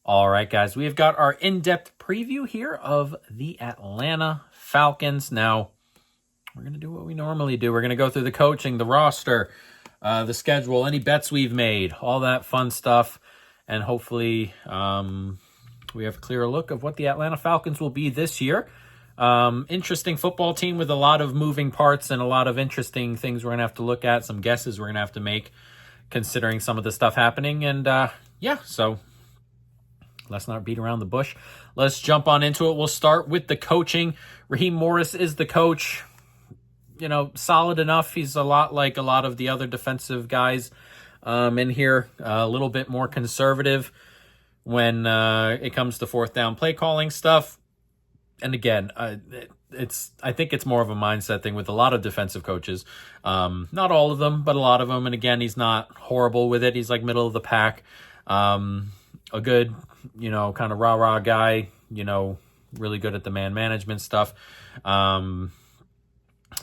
All right, guys, we've got our in-depth preview here of the Atlanta Falcons. Now, we're going to do what we normally do. We're going to go through the coaching, the roster, the schedule, any bets we've made, all that fun stuff, and hopefully we have a clearer look of what the Atlanta Falcons will be this year. Interesting football team with a lot of moving parts and a lot of interesting things we're going to have to look at, some guesses we're going to have to make considering some of the stuff happening. And so let's not beat around the bush. Let's jump on into it. We'll start with the coaching. Raheem Morris is the coach. You know, solid enough. He's a lot like a lot of the other defensive guys in here. A little bit more conservative when it comes to fourth down play calling stuff. And again, I think it's more of a mindset thing with a lot of defensive coaches. Not all of them, but a lot of them. And again, he's not horrible with it. He's like middle of the pack. A good, kind of rah-rah guy, really good at the man management stuff.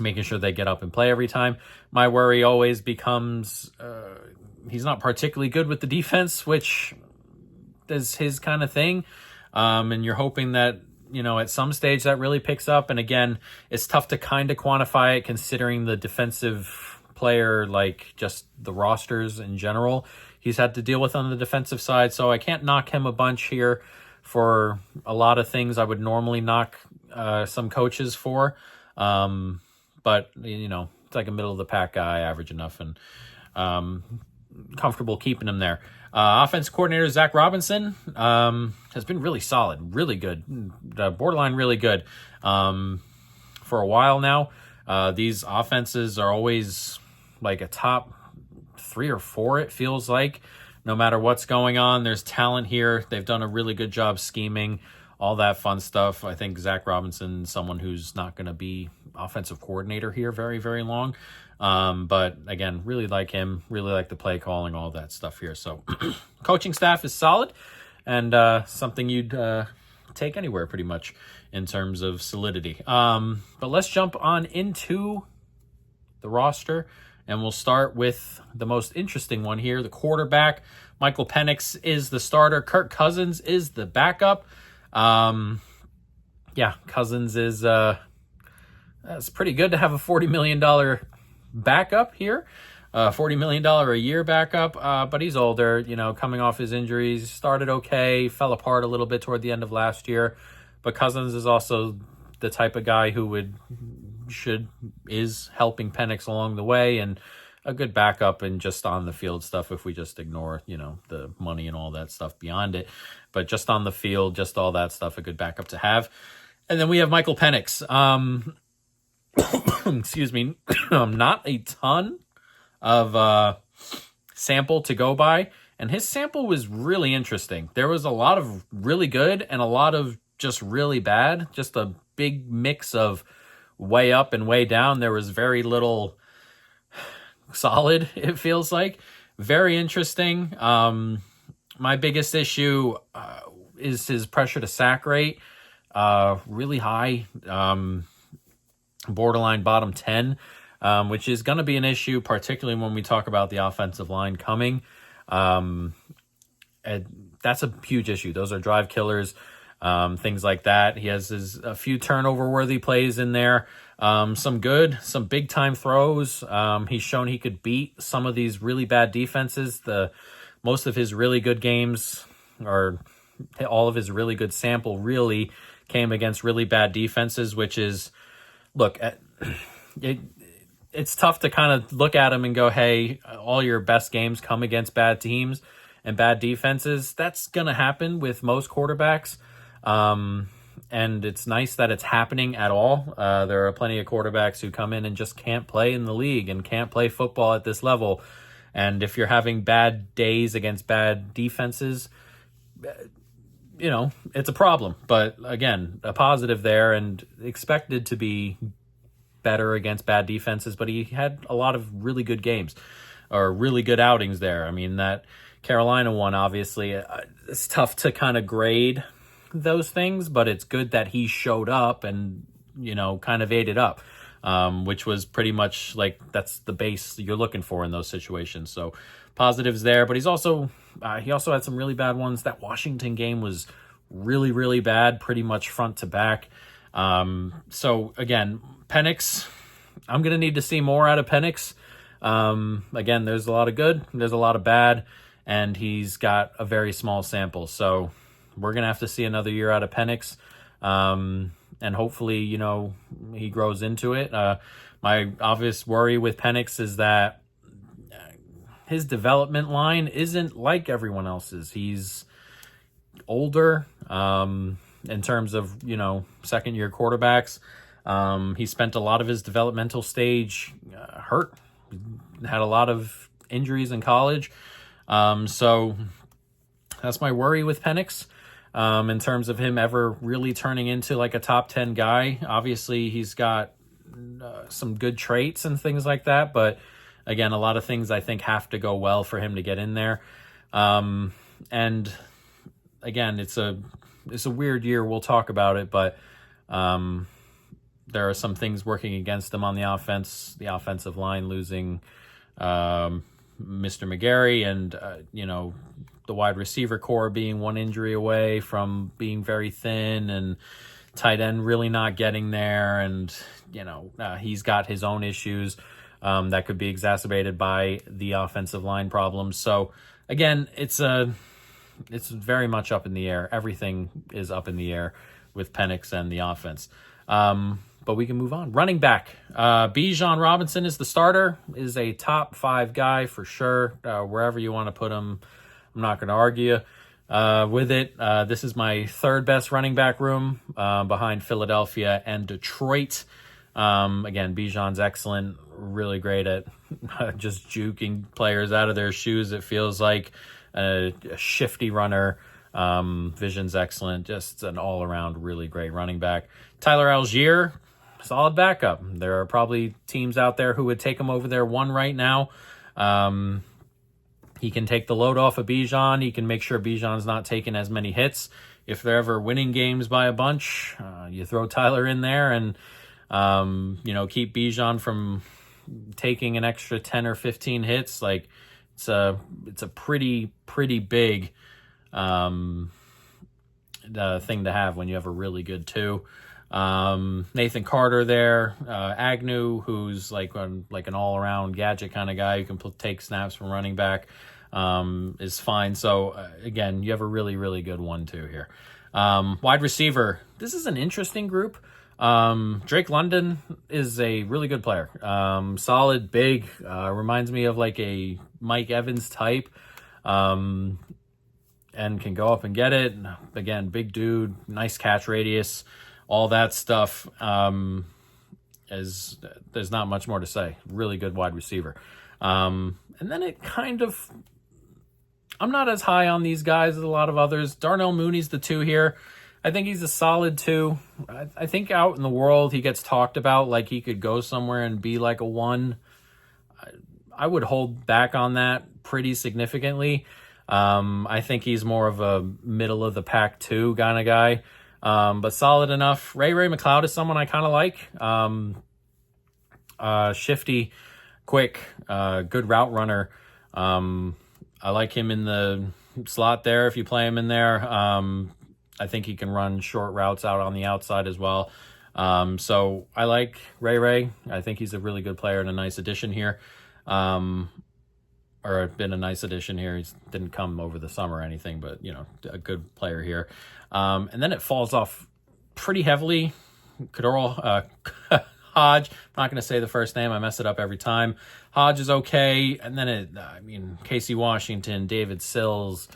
Making sure they get up and play every time. My worry always becomes he's not particularly good with the defense, which is his kind of thing. And you're hoping that, at some stage that really picks up. And again, it's tough to kind of quantify it considering the defensive player, like just the rosters in general he's had to deal with on the defensive side. So I can't knock him a bunch here for a lot of things I would normally knock some coaches for. But, it's like a middle of the pack guy, average enough, and comfortable keeping him there. Offense coordinator Zach Robinson has been really solid, really good, borderline really good for a while now. These offenses are always like a top 3 or 4, it feels like. No matter what's going on, there's talent here. They've done a really good job scheming, all that fun stuff. I think Zach Robinson is someone who's not going to be offensive coordinator here very, very long. But again, really like him, really like the play calling, all that stuff here. So coaching staff is solid and something you'd take anywhere pretty much in terms of solidity. But let's jump on into the roster. And we'll start with the most interesting one here, the quarterback. Michael Penix is the starter. Kirk Cousins is the backup. Cousins is it's pretty good to have a $40 million backup here. $40 million a year backup, but he's older, coming off his injuries. Started okay, fell apart a little bit toward the end of last year. But Cousins is also the type of guy who is helping Penix along the way, and a good backup and just on the field stuff if we just ignore, the money and all that stuff beyond it. But just on the field, just all that stuff, a good backup to have. And then we have Michael Penix. Excuse me, not a ton of sample to go by, and his sample was really interesting. There was a lot of really good and a lot of just really bad, just a big mix of way up and way down. There was very little solid, it feels like. Very interesting. My biggest issue is his pressure to sack rate. Really high, borderline bottom 10, which is going to be an issue, particularly when we talk about the offensive line coming. And that's a huge issue. Those are drive killers. Things like that. He has a few turnover-worthy plays in there. Some big-time throws. He's shown he could beat some of these really bad defenses. Most of his really good games, or all of his really good sample, really came against really bad defenses, which is, it's tough to kind of look at him and go, hey, all your best games come against bad teams and bad defenses. That's going to happen with most quarterbacks. And it's nice that it's happening at all. There are plenty of quarterbacks who come in and just can't play in the league and can't play football at this level. And if you're having bad days against bad defenses, it's a problem. But again, a positive there, and expected to be better against bad defenses. But he had a lot of really good games or really good outings there. I mean, that Carolina one, obviously, it's tough to kind of grade those things, but it's good that he showed up and, kind of ate it up. which was pretty much like that's the base you're looking for in those situations. So positives there, but he also had some really bad ones. That Washington game was really, really bad, pretty much front to back. So again, Penix, I'm going to need to see more out of Penix. Again, there's a lot of good, there's a lot of bad, and he's got a very small sample. So we're going to have to see another year out of Penix. And hopefully, he grows into it. My obvious worry with Penix is that his development line isn't like everyone else's. He's older in terms of, second-year quarterbacks. He spent a lot of his developmental stage hurt. Had a lot of injuries in college. So that's my worry with Penix. In terms of him ever really turning into like a top 10 guy. Obviously, he's got some good traits and things like that, but again, a lot of things I think have to go well for him to get in there. And again, it's a weird year. We'll talk about it, but there are some things working against him on the offense. The offensive line losing Mr. McGarry, and the wide receiver core being one injury away from being very thin, and tight end really not getting there. And, he's got his own issues that could be exacerbated by the offensive line problems. So again, it's very much up in the air. Everything is up in the air with Penix and the offense. But we can move on. Running back, Bijan Robinson is the starter, is a top 5 guy for sure. Wherever you want to put him, I'm not going to argue with it. This is my third best running back room behind Philadelphia and Detroit. Again, Bijan's excellent, really great at just juking players out of their shoes. It feels like a shifty runner. Vision's excellent, just an all-around really great running back. Tyler Algier, solid backup. There are probably teams out there who would take him over their one right now. He can take the load off of Bijan. He can make sure Bijan's not taking as many hits. If they're ever winning games by a bunch, you throw Tyler in there and, keep Bijan from taking an extra 10 or 15 hits. Like, it's a pretty big thing to have when you have a really good 2. Nathan Carter there, Agnew, who's like an all-around gadget kind of guy who can take snaps from running back, is fine. So again, you have a really, really good 1-2 here. Wide receiver, this is an interesting group. Drake London is a really good player. Solid, big, reminds me of like a Mike Evans type, and can go up and get it. Again, big dude, nice catch radius, all that stuff. There's not much more to say. Really good wide receiver. And then it kind of, I'm not as high on these guys as a lot of others. Darnell Mooney's the 2 here. I think he's a solid 2. I think out in the world he gets talked about like he could go somewhere and be like a 1. I would hold back on that pretty significantly. I think he's more of a middle of the pack 2 kind of guy, but solid enough. Ray McLeod is someone I kind of like. Shifty, quick, good route runner. I like him in the slot there if you play him in there. I think he can run short routes out on the outside as well. So I like Ray. I think he's a really good player and a nice addition here. Or been a nice addition here. He didn't come over the summer or anything, but, a good player here. And then it falls off pretty heavily. Hodge, I'm not going to say the first name. I mess it up every time. Hodge is okay. And then Casey Washington, David Sills,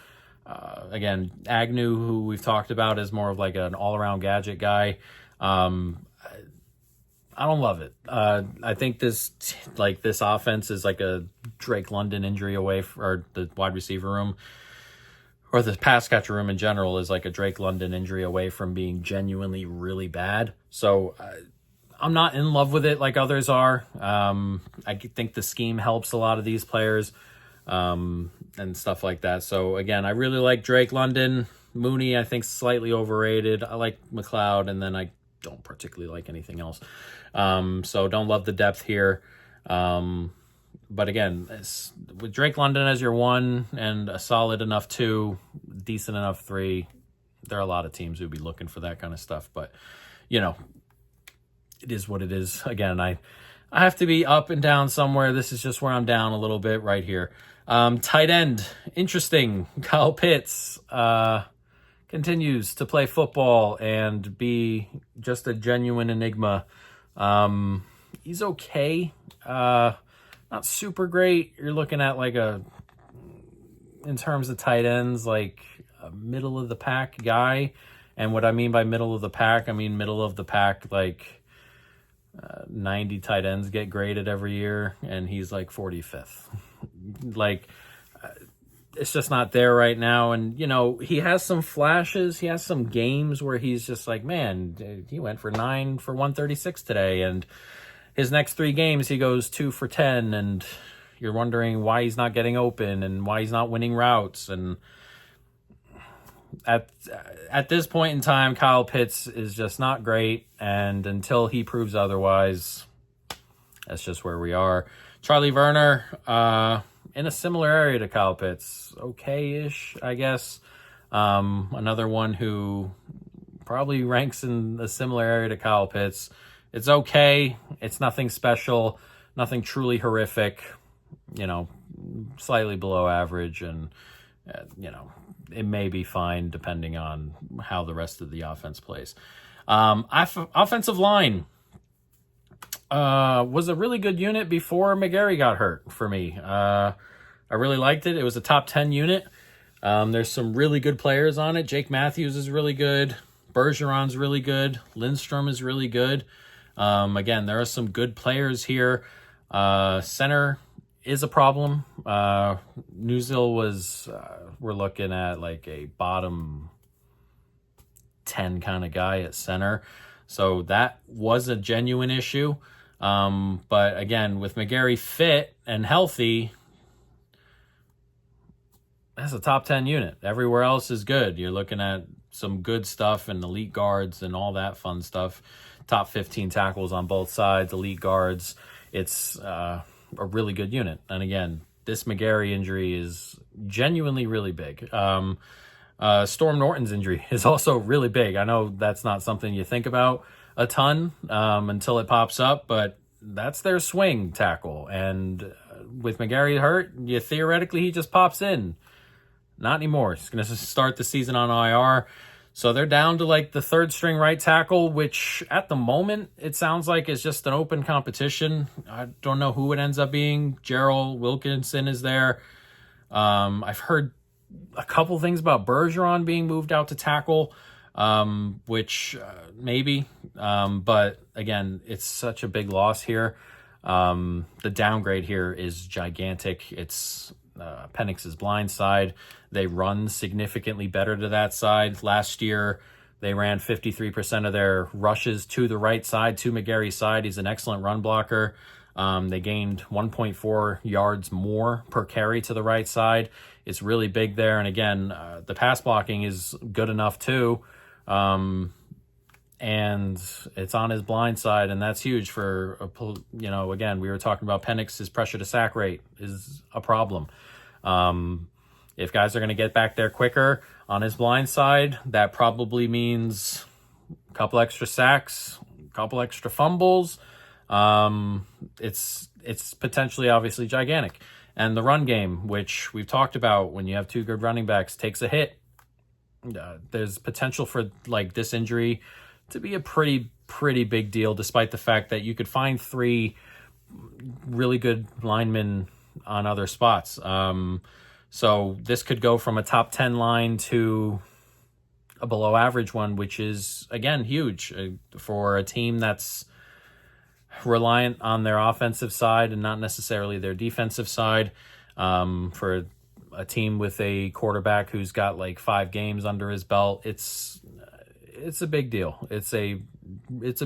again, Agnew, who we've talked about, is more of like an all-around gadget guy. I don't love it. I think this offense is like a Drake London injury away, or the wide receiver room, or the pass catcher room in general is like a Drake London injury away from being genuinely really bad. So I'm not in love with it like others are. I think the scheme helps a lot of these players and stuff like that. So again, I really like Drake London. Mooney, I think, slightly overrated. I like McLeod, and then I don't particularly like anything else. So don't love the depth here. But again, with Drake London as your 1 and a solid enough 2, decent enough 3, there are a lot of teams who'd be looking for that kind of stuff. But, you know, it is what it is. Again, I have to be up and down somewhere. This is just where I'm down a little bit right here. Tight end, interesting. Kyle Pitts continues to play football and be just a genuine enigma. He's okay. Not super great. You're looking at like in terms of tight ends, like a middle of the pack guy. And what I mean by middle of the pack, I mean middle of the pack, like 90 tight ends get graded every year, and he's like 45th. Like, it's just not there right now. And, you know, he has some flashes. He has some games where he's just like, man, he went for 9 for 136 today. And his next 3 games, he goes 2 for 10. And you're wondering why he's not getting open and why he's not winning routes. And at this point in time, Kyle Pitts is just not great. And until he proves otherwise, that's just where we are. Charlie Werner, in a similar area to Kyle Pitts, okay-ish, I guess. Another one who probably ranks in a similar area to Kyle Pitts. It's okay. It's nothing special, nothing truly horrific, you know, slightly below average. And, you know, it may be fine depending on how the rest of the offense plays. Offensive line was a really good unit before McGarry got hurt for me. I really liked it. It was a top 10 unit. There's some really good players on it. Jake Matthews is really good. Bergeron's really good. Lindstrom is really good. Again, there are some good players here. Center is a problem. Newsill was, we're looking at like a bottom 10 kind of guy at center. So that was a genuine issue. But again, with McGarry fit and healthy, that's a top 10 unit. Everywhere else is good. You're looking at some good stuff and elite guards and all that fun stuff. Top 15 tackles on both sides, elite guards. It's a really good unit. And again, this McGarry injury is genuinely really big. Storm Norton's injury is also really big. I know that's not something you think about a ton until it pops up, but that's their swing tackle. And with McGarry hurt, theoretically he just pops in. Not anymore. He's going to start the season on IR. So they're down to like the 3rd string right tackle, which at the moment it sounds like is just an open competition. I don't know who it ends up being. Gerald Wilkinson is there. I've heard a couple things about Bergeron being moved out to tackle, which maybe. But again, it's such a big loss here. The downgrade here is gigantic. It's Penix's blind side. They run significantly better to that side. Last year, they ran 53% of their rushes to the right side, to McGarry's side. He's an excellent run blocker. They gained 1.4 yards more per carry to the right side. It's really big there. And again, the pass blocking is good enough too. And it's on his blind side, and that's huge for, again, we were talking about Penix's pressure to sack rate is a problem. If guys are going to get back there quicker on his blind side, that probably means a couple extra sacks, a couple extra fumbles. It's potentially obviously gigantic. And the run game, which we've talked about, when you have 2 good running backs, takes a hit. There's potential for like this injury to be a pretty big deal, despite the fact that you could find 3 really good linemen on other spots. So this could go from a top 10 line to a below average one, which is, again, huge for a team that's reliant on their offensive side and not necessarily their defensive side. For a team with a quarterback who's got like 5 games under his belt, it's a big deal. It's a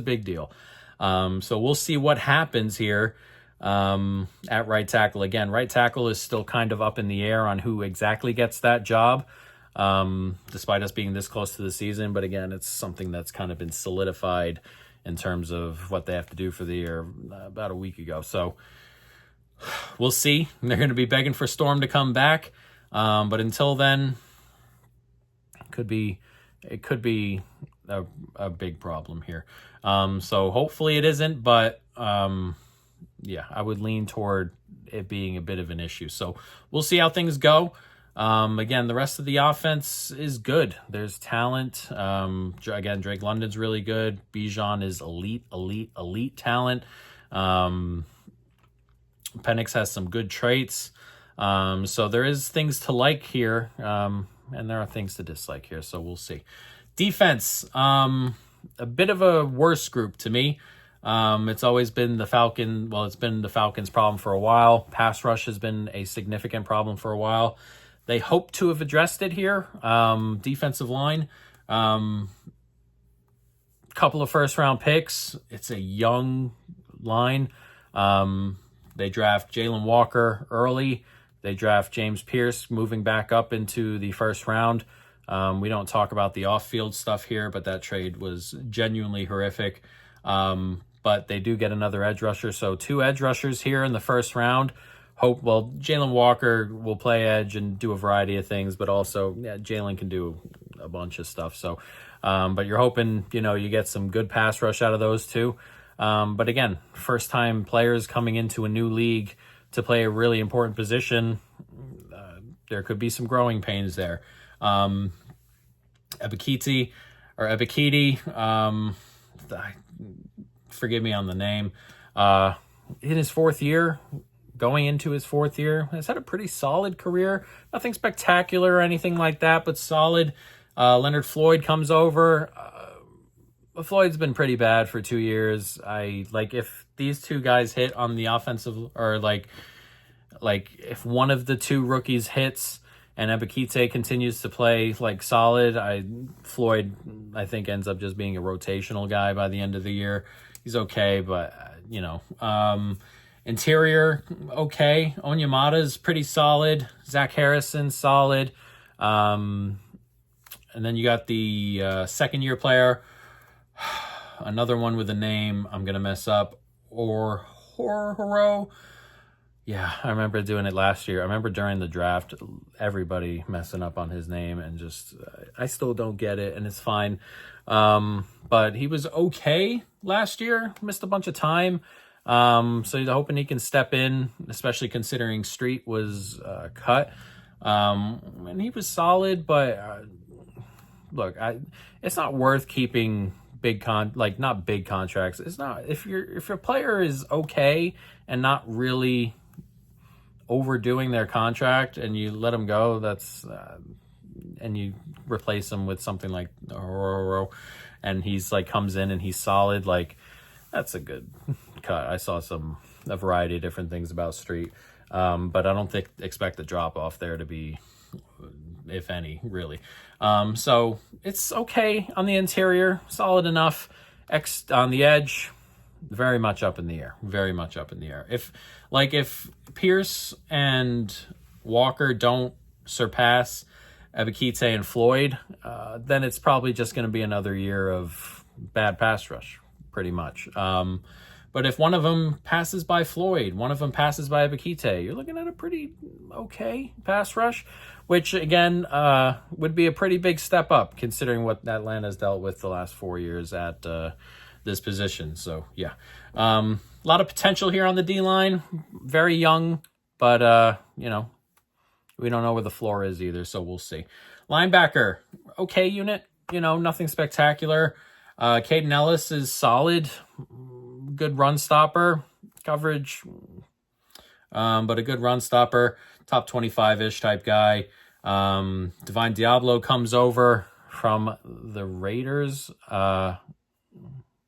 big deal. So we'll see what happens here at right tackle. Again, right tackle is still kind of up in the air on who exactly gets that job. despite us being this close to the season. But again, it's something that's kind of been solidified in terms of what they have to do for the year about a week ago. So we'll see. They're going to be begging for Storm to come back. But until then, it could be a big problem here. So hopefully it isn't, but yeah, I would lean toward it being a bit of an issue. So we'll see how things go. Again, the rest of the offense is good. There's talent. Again, Drake London's really good. Bijan is elite talent. Penix has some good traits. So there is things to like here, and there are things to dislike here. So we'll see. Defense, a bit of a worse group to me. It's always been the Falcon. Well, it's been the Falcons' problem for a while. Pass rush has been a significant problem for a while. They hope to have addressed it here. Defensive line, couple of first-round picks. It's a young line. They draft Jalen Walker early. They draft James Pierce moving back up into the first round. We don't talk about the off-field stuff here, but that trade was genuinely horrific. But they do get another edge rusher. So 2 edge rushers here in the first round. Jalen Walker will play edge and do a variety of things, but also Jalen can do a bunch of stuff. So, but you're hoping, you get some good pass rush out of those 2. But again, first-time players coming into a new league to play a really important position, there could be some growing pains there. Ebiketie, forgive me on the name, in his 4th year, going into his 4th year, has had a pretty solid career. Nothing spectacular or anything like that, but solid. Leonard Floyd comes over. Floyd's been pretty bad for 2 years. If these 2 guys hit on the offensive, or if one of the 2 rookies hits and Ebiketie continues to play solid, Floyd, I think, ends up just being a rotational guy by the end of the year. He's okay, but interior, okay. Onyemata's pretty solid. Zach Harrison's solid. And then you got the second-year player, another one with a name I'm going to mess up, Horo. Yeah, I remember doing it last year. I remember during the draft, everybody messing up on his name, and just, I still don't get it, and it's fine. But he was okay last year, missed a bunch of time. So you're hoping he can step in, especially considering Street was cut. And he was solid, but look, it's not worth keeping not big contracts. It's not, if your player is okay and not really overdoing their contract and you let them go, that's and you replace them with something like Hororo, and he's comes in and he's solid, that's a good cut. I saw a variety of different things about Street, but I don't expect the drop off there to be, if any, really. So it's okay on the interior, solid enough. On the edge, very much up in the air. Very much up in the air. If Pierce and Walker don't surpass Ebiketie and Floyd, then it's probably just going to be another year of bad pass rush, pretty much. But if one of them passes by Floyd, one of them passes by Ebiketie, you're looking at a pretty okay pass rush, which, again, would be a pretty big step up considering what Atlanta's dealt with the last 4 years at this position. So, yeah. A lot of potential here on the D-line. Very young, but, we don't know where the floor is either, so we'll see. Linebacker, okay unit, nothing spectacular. Caden Ellis is solid. Good run stopper. Coverage, but a good run stopper. Top 25-ish type guy. Divine Diablo comes over from the Raiders.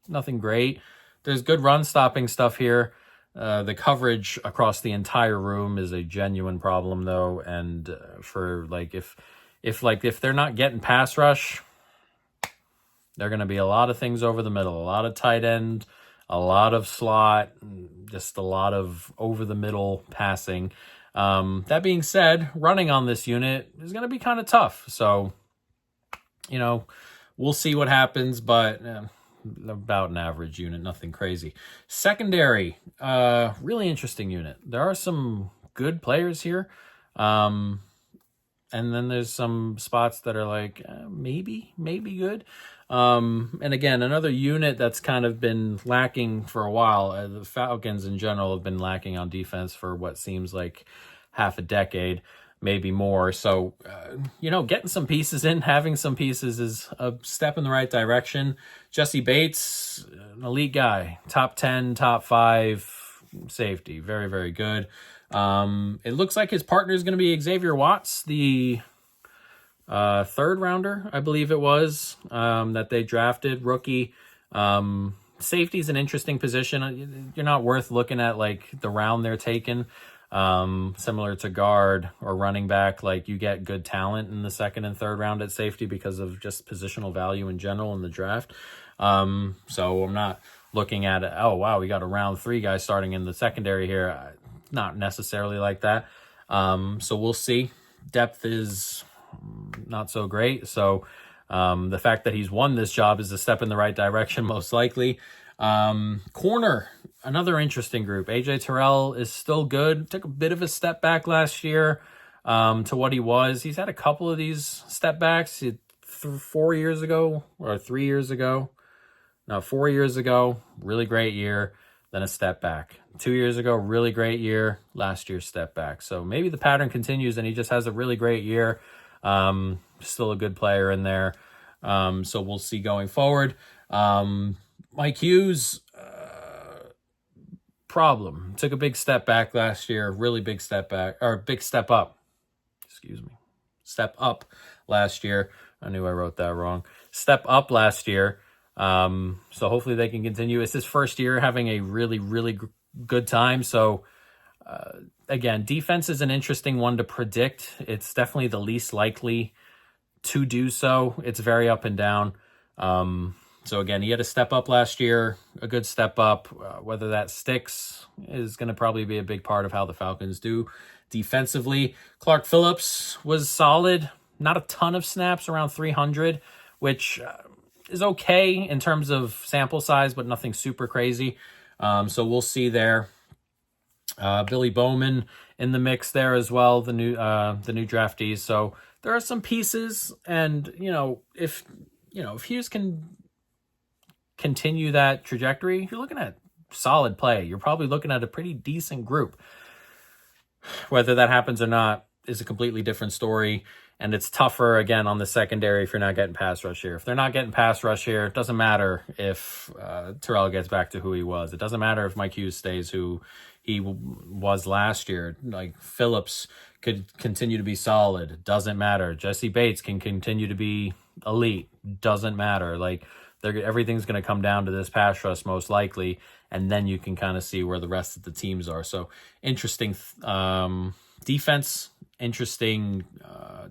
Nothing great. There's good run stopping stuff here. The coverage across the entire room is a genuine problem, though. And for if they're not getting pass rush, they're going to be a lot of things over the middle, a lot of tight end, a lot of slot, just a lot of over the middle passing. That being said, running on this unit is going to be kind of tough. So, we'll see what happens, but about an average unit, nothing crazy. Secondary, really interesting unit. There are some good players here. And then there's some spots that are like, maybe good. And again, another unit that's kind of been lacking for a while. The Falcons in general have been lacking on defense for what seems like half a decade, maybe more. So, getting some pieces in, having some pieces is a step in the right direction. Jesse Bates, an elite guy, top 10, top 5 safety. Very, very good. It looks like his partner is going to be Xavier Watts, the third rounder, I believe it was, that they drafted, rookie. Safety is an interesting position. You're not worth looking at like the round they're taking. Similar to guard or running back, like you get good talent in the second and third round at safety because of just positional value in general in the draft. So I'm not looking at it, oh wow, we got a round 3 guy starting in the secondary here. Not necessarily like that. So we'll see. Depth is not so great. So the fact that he's won this job is a step in the right direction, most likely. Corner, another interesting group. AJ Terrell is still good. Took a bit of a step back last year to what he was. He's had a couple of these step backs 4 years ago or 3 years ago. No, 4 years ago, really great year, then a step back. 2 years ago, really great year, last year step back. So maybe the pattern continues and he just has a really great year. Still a good player in there. So we'll see going forward. Mike Hughes, problem. Took a big step back last year, really big step back, or big step up. Step up last year. I knew I wrote that wrong. Step up last year. So hopefully they can continue. It's his first year having a really, really good time. So, again, defense is an interesting one to predict. It's definitely the least likely to do so. It's very up and down. So again, he had a step up last year, a good step up. Whether that sticks is going to probably be a big part of how the Falcons do defensively. Clark Phillips was solid. Not a ton of snaps, around 300, which is okay in terms of sample size, but nothing super crazy. So we'll see there. Billy Bowman in the mix there as well, the new draftees. So there are some pieces, and if Hughes can continue that trajectory, you're looking at solid play. You're probably looking at a pretty decent group. Whether that happens or not is a completely different story. And it's tougher, again, on the secondary if you're not getting pass rush here. If they're not getting pass rush here, it doesn't matter if Terrell gets back to who he was. It doesn't matter if Mike Hughes stays who he was last year. Like, Phillips could continue to be solid. It doesn't matter. Jesse Bates can continue to be elite. Doesn't matter. Like, everything's going to come down to this pass rush most likely, and then you can kind of see where the rest of the teams are. So, interesting defense, interesting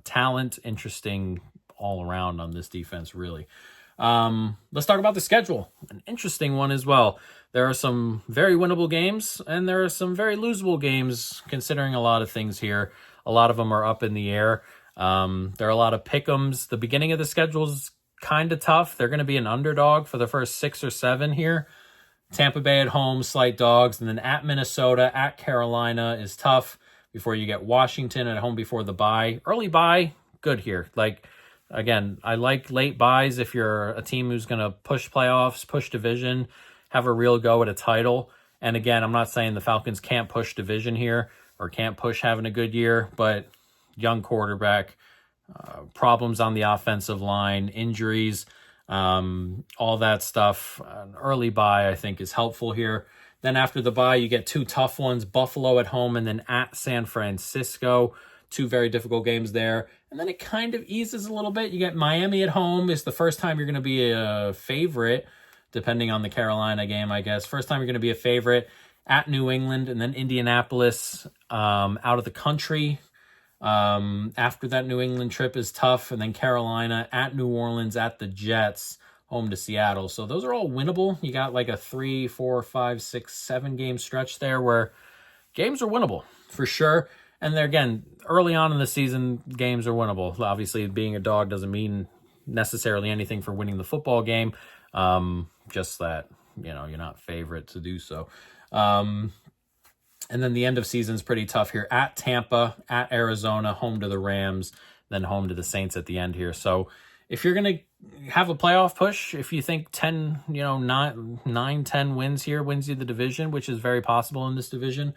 talent, interesting all around on this defense, really. Let's talk about the schedule. An interesting one as well. There are some very winnable games, and there are some very losable games, considering a lot of things here. A lot of them are up in the air. There are a lot of pick'ems. The beginning of the schedule is kind of tough. They're going to be an underdog for the first 6 or 7 here. Tampa Bay at home, slight dogs, and then at Minnesota, at Carolina is tough before you get Washington at home before the bye. Early bye, good here. Like, again, I like late buys if you're a team who's going to push playoffs, push division, have a real go at a title. And again, I'm not saying the Falcons can't push division here or can't push having a good year, but young quarterback, problems on the offensive line, injuries, all that stuff. An early bye, I think, is helpful here. Then after the bye, you get 2 tough ones, Buffalo at home and then at San Francisco. 2 very difficult games there. And then it kind of eases a little bit. You get Miami at home. It's the first time you're going to be a favorite, depending on the Carolina game, I guess. First time you're going to be a favorite at New England, and then Indianapolis out of the country. After that New England trip is tough, and then Carolina at New Orleans, at the Jets, home to Seattle. So those are all winnable. You got like a 3, 4, 5, 6, 7 game stretch there where games are winnable for sure. And they're, again, early on in the season, games are winnable. Obviously, being a dog doesn't mean necessarily anything for winning the football game. Just that, you're not favorite to do so. And then the end of season's pretty tough here. At Tampa, at Arizona, home to the Rams, then home to the Saints at the end here. So if you're going to have a playoff push, if you think 10, 10 wins here wins you the division, which is very possible in this division,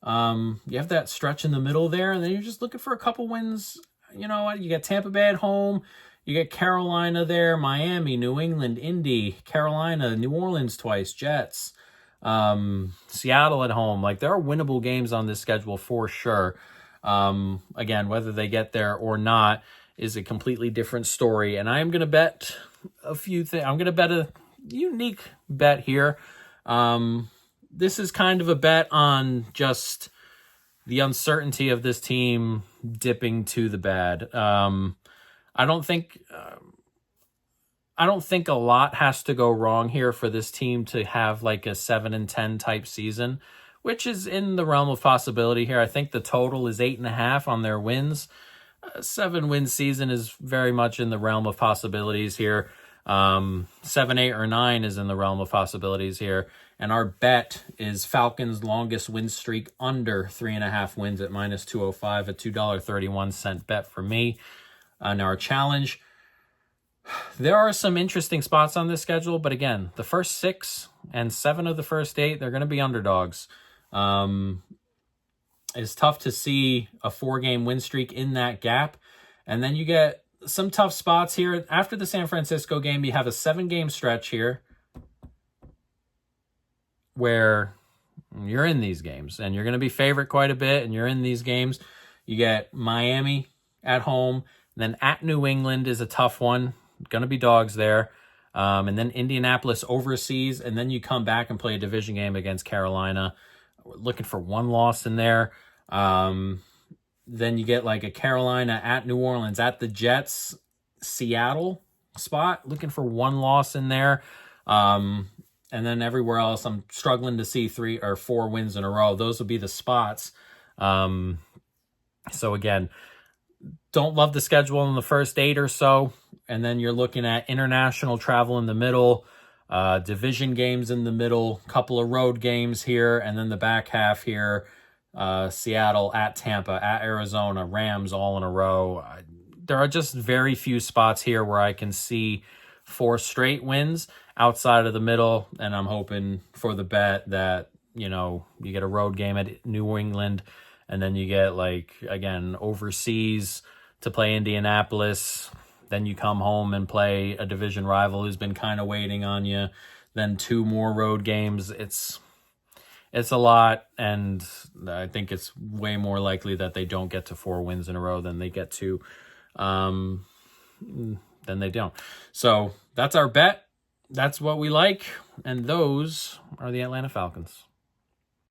you have that stretch in the middle there, and then you're just looking for a couple wins. You know what? You got Tampa Bay at home. You get Carolina there, Miami, New England, Indy, Carolina, New Orleans twice, Jets, Seattle at home. Like, there are winnable games on this schedule for sure. Again, whether they get there or not is a completely different story. And I am going to bet a few things. I'm going to bet a unique bet here. This is kind of a bet on just the uncertainty of this team dipping to the bad. I don't think a lot has to go wrong here for this team to have like a 7-10 type season, which is in the realm of possibility here. I think the total is 8.5 on their wins. A 7-win season is very much in the realm of possibilities here. 7, 8, or 9 is in the realm of possibilities here. And our bet is Falcons' longest win streak under 3.5 wins at -205, a $2.31 bet for me. And our challenge, there are some interesting spots on this schedule, but again, the first 6 and 7 of the first 8, they're going to be underdogs. It's tough to see a 4-game win streak in that gap. And then you get some tough spots here. After the San Francisco game, you have a 7-game stretch here where you're in these games and you're going to be favorite quite a bit, and you're in these games. You get Miami at home, then at New England is a tough one. Going to be dogs there. And then Indianapolis overseas, and then you come back and play a division game against Carolina. We're looking for 1 loss in there. Then you get like a Carolina at New Orleans, at the Jets, Seattle spot, looking for 1 loss in there. And then everywhere else, I'm struggling to see 3 or 4 wins in a row. Those would be the spots. So again, don't love the schedule in the first 8 or so. And then you're looking at international travel in the middle, division games in the middle, couple of road games here, and then the back half here, Seattle, at Tampa, at Arizona, Rams all in a row. There are just very few spots here where I can see 4 straight wins outside of the middle, and I'm hoping for the bet that, you get a road game at New England, and then you get, like, again, overseas to play Indianapolis. Then you come home and play a division rival who's been kind of waiting on you. Then 2 more road games. It's a lot, and I think it's way more likely that they don't get to 4 wins in a row than they get to, than they don't. So that's our bet. That's what we like, and those are the Atlanta Falcons.